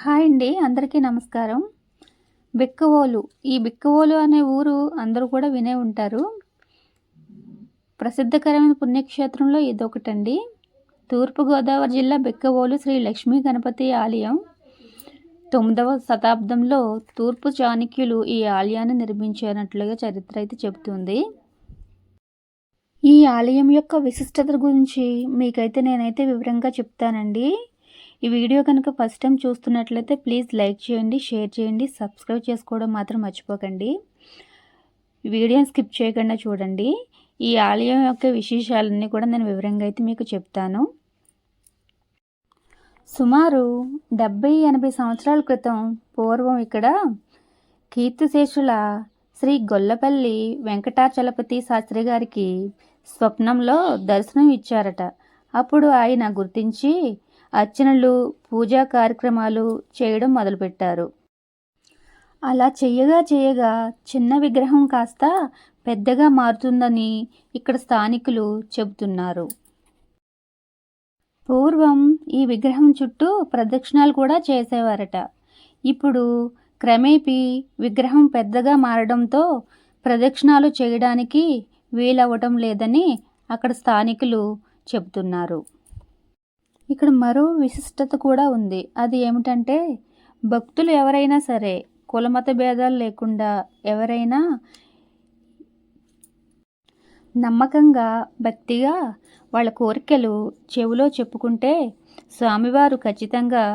Hi అండి, అందరికీ నమస్కారం. బిక్కవోలు. ఈ బిక్కవోలు అనే ఊరు అందరూ కూడా వినే ఉంటారు. ప్రసిద్ధకరమైన పుణ్యక్షేత్రంలో ఇదొకటండి. తూర్పుగోదావరి జిల్లా బిక్కవోలు శ్రీ లక్ష్మీ గణపతి ఆలయం 9వ శతాబ్దంలో తూర్పు చాణక్యులు ఈ ఆలయాన్ని నిర్మించినట్లుగా చరిత్ర అయితే చెబుతుంది. ఈ ఆలయం యొక్క విశిష్టత గురించి మీకైతే నేనైతే వివరంగా చెప్తానండి. ఈ వీడియో కనుక ఫస్ట్ టైం చూస్తున్నట్లయితే ప్లీజ్ లైక్ చేయండి, షేర్ చేయండి, సబ్స్క్రైబ్ చేసుకోవడం మాత్రం మర్చిపోకండి. వీడియోని స్కిప్ చేయకుండా చూడండి. ఈ ఆలయం యొక్క విశేషాలన్నీ కూడా నేను వివరంగా అయితే మీకు చెప్తాను. సుమారు 70-80 సంవత్సరాల క్రితం పూర్వం ఇక్కడ కీర్తిశేషుల శ్రీ గొల్లపల్లి వెంకటాచలపతి శాస్త్రి గారికి స్వప్నంలో దర్శనం ఇచ్చారట. అప్పుడు ఆయన గుర్తించి అర్చనలు, పూజా కార్యక్రమాలు చేయడం మొదలుపెట్టారు. అలా చేయగా చిన్న విగ్రహం కాస్త పెద్దగా మారుతుందని ఇక్కడ స్థానికులు చెబుతున్నారు. పూర్వం ఈ విగ్రహం చుట్టూ ప్రదక్షిణాలు కూడా చేసేవారట. ఇప్పుడు క్రమేపీ విగ్రహం పెద్దగా మారడంతో ప్రదక్షిణాలు చేయడానికి వీలవ్వటం లేదని అక్కడ స్థానికులు చెబుతున్నారు. ఇక్కడ మరో విశిష్టత కూడా ఉంది. అది ఏమిటంటే, భక్తులు ఎవరైనా సరే కులమత భేదాలు లేకుండా ఎవరైనా నమ్మకంగా భక్తిగా వాళ్ళ కోరికలు చెవిలో చెప్పుకుంటే స్వామివారు ఖచ్చితంగా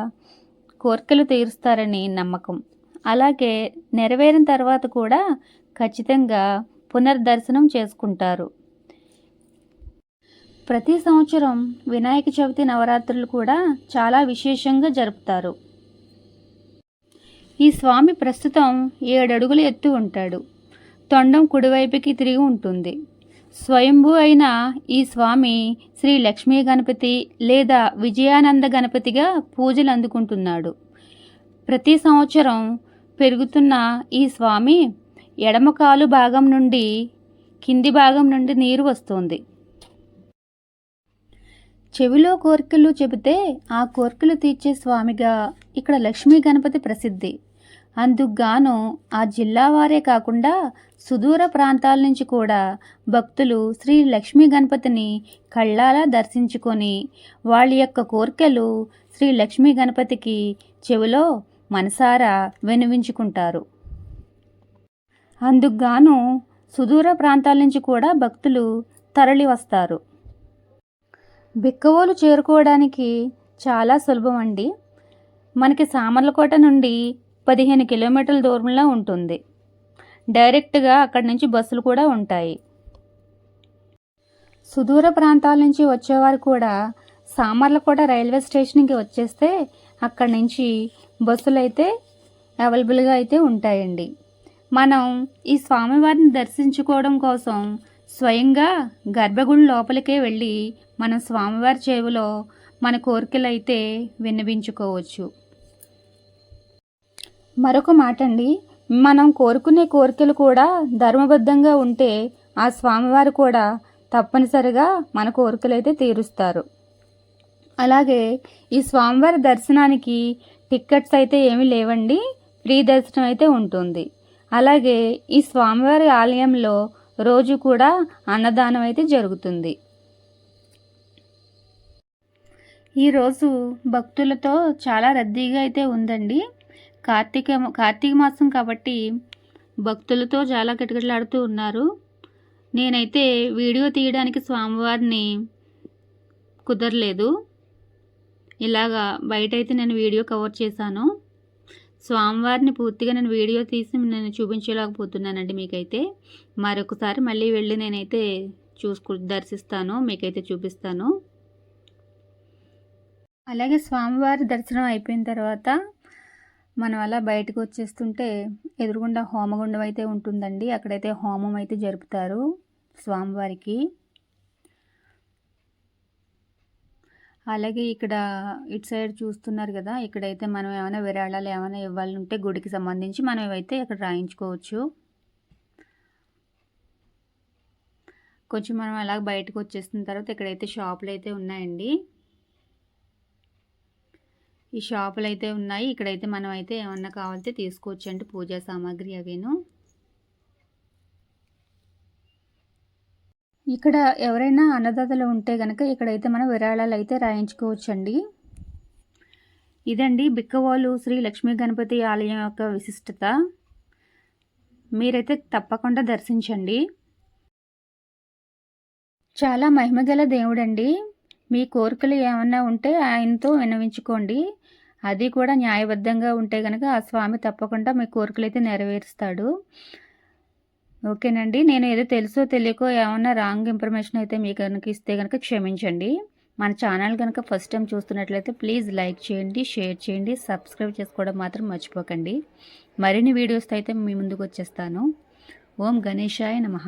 కోరికలు తీరుస్తారని నమ్మకం. అలాగే నెరవేరిన తర్వాత కూడా ఖచ్చితంగా పునర్దర్శనం చేసుకుంటారు. ప్రతి సంవత్సరం వినాయక చవితి నవరాత్రులు కూడా చాలా విశేషంగా జరుపుతారు. ఈ స్వామి ప్రస్తుతం 7 అడుగుల ఎత్తు ఉంటాడు. తొండం కుడివైపుకి తిరిగి ఉంటుంది. స్వయంభూ అయిన ఈ స్వామి శ్రీ లక్ష్మీ గణపతి లేదా విజయానంద గణపతిగా పూజలు అందుకుంటున్నాడు. ప్రతి సంవత్సరం పెరుగుతున్న ఈ స్వామి ఎడమ కాలు భాగం నుండి కింది భాగం నుండి నీరు వస్తుంది. చెవిలో కోరికలు చెబితే ఆ కోరికలు తీర్చే స్వామిగా ఇక్కడ లక్ష్మీ గణపతి ప్రసిద్ధి. అందుకుగాను ఆ జిల్లా వారే కాకుండా సుదూర ప్రాంతాల నుంచి కూడా భక్తులు శ్రీ లక్ష్మీ గణపతిని కళ్ళారా దర్శించుకొని వాళ్ళ యొక్క కోరికలు శ్రీ లక్ష్మీ గణపతికి చెవిలో మనసారా వినవించుకుంటారు. అందుకుగాను సుదూర ప్రాంతాల నుంచి కూడా భక్తులు తరలి వస్తారు. బిక్కవోలు చేరుకోవడానికి చాలా సులభం అండి. మనకి సామర్లకోట నుండి 15 కిలోమీటర్ల దూరంలో ఉంటుంది. డైరెక్ట్గా అక్కడి నుంచి బస్సులు కూడా ఉంటాయి. సుదూర ప్రాంతాల నుంచి వచ్చేవారు కూడా సామర్లకోట రైల్వే స్టేషన్కి వచ్చేస్తే అక్కడి నుంచి బస్సులు అయితే అవైలబుల్గా అయితే ఉంటాయండి. మనం ఈ స్వామివారిని దర్శించుకోవడం కోసం స్వయంగా గర్భగుడి లోపలికే వెళ్ళి మనం స్వామివారి చెవిలో మన కోరికలు అయితే విన్నవించుకోవచ్చు. మరొక మాట అండి, మనం కోరుకునే కోరికలు కూడా ధర్మబద్ధంగా ఉంటే ఆ స్వామివారు కూడా తప్పనిసరిగా మన కోరికలు అయితే తీరుస్తారు. అలాగే ఈ స్వామివారి దర్శనానికి టికెట్స్ అయితే ఏమీ లేవండి, ఫ్రీ దర్శనం అయితే ఉంటుంది. అలాగే ఈ స్వామివారి ఆలయంలో రోజు కూడా అన్నదానం అయితే జరుగుతుంది. ఈరోజు భక్తులతో చాలా రద్దీగా అయితే ఉందండి. కార్తీక మాసం కాబట్టి భక్తులతో చాలా కిటకిటలాడుతూ ఉన్నారు. నేనైతే వీడియో తీయడానికి స్వామివారిని కుదరలేదు. ఇలాగా బయట అయితే నేను వీడియో కవర్ చేశాను. స్వామివారిని పూర్తిగా నేను వీడియో తీసి నేను చూపించలేకపోతున్నానండి మీకైతే. మరొకసారి మళ్ళీ వెళ్ళి నేనైతే దర్శిస్తాను, మీకైతే చూపిస్తాను. అలాగే స్వామివారి దర్శనం అయిపోయిన తర్వాత మనం అలా బయటకు వచ్చేస్తుంటే ఎదురుగుండా హోమగుండం అయితే ఉంటుందండి. అక్కడైతే హోమం అయితే జరుపుతారు స్వామివారికి. అలాగే ఇక్కడ ఇటు సైడ్ చూస్తున్నారు కదా, ఇక్కడైతే మనం ఏమైనా విరాళాలు ఏమైనా ఇవ్వాలంటే గుడికి సంబంధించి మనం ఇవైతే ఇక్కడ రాయించుకోవచ్చు. కొంచెం మనం అలాగ బయటకు వచ్చేసిన తర్వాత ఇక్కడైతే షాపులు అయితే ఉన్నాయండి. ఈ షాపులు అయితే ఉన్నాయి. ఇక్కడైతే మనం అయితే ఏమన్నా కావాలితే తీసుకోవచ్చు అండి, పూజా సామాగ్రి అవేను. ఇక్కడ ఎవరైనా అన్నదాతలు ఉంటే కనుక ఇక్కడైతే మనం విరాళాలు అయితే రాయించుకోవచ్చండి. ఇదండి బిక్కవోలు శ్రీ లక్ష్మీ గణపతి ఆలయం యొక్క విశిష్టత. మీరైతే తప్పకుండా దర్శించండి. చాలా మహిమగల దేవుడండి. మీ కోరికలు ఏమన్నా ఉంటే ఆయనతో విన్నవించుకోండి. అది కూడా న్యాయబద్ధంగా ఉంటే కనుక ఆ స్వామి తప్పకుండా మీ కోరికలు అయితే నెరవేరుస్తాడు. ఓకేనండి. నేను ఏదో తెలుసో తెలియకో ఏమన్నా రాంగ్ ఇన్ఫర్మేషన్ అయితే మీకు కనుక ఇస్తే కనుక క్షమించండి. మన ఛానల్ కనుక ఫస్ట్ టైం చూస్తున్నట్లయితే ప్లీజ్ లైక్ చేయండి, షేర్ చేయండి, సబ్స్క్రైబ్ చేసుకోవడం మాత్రం మర్చిపోకండి. మరిన్ని వీడియోస్తో అయితే మీ ముందుకు వచ్చేస్తాను. ఓం గణేశాయ నమః.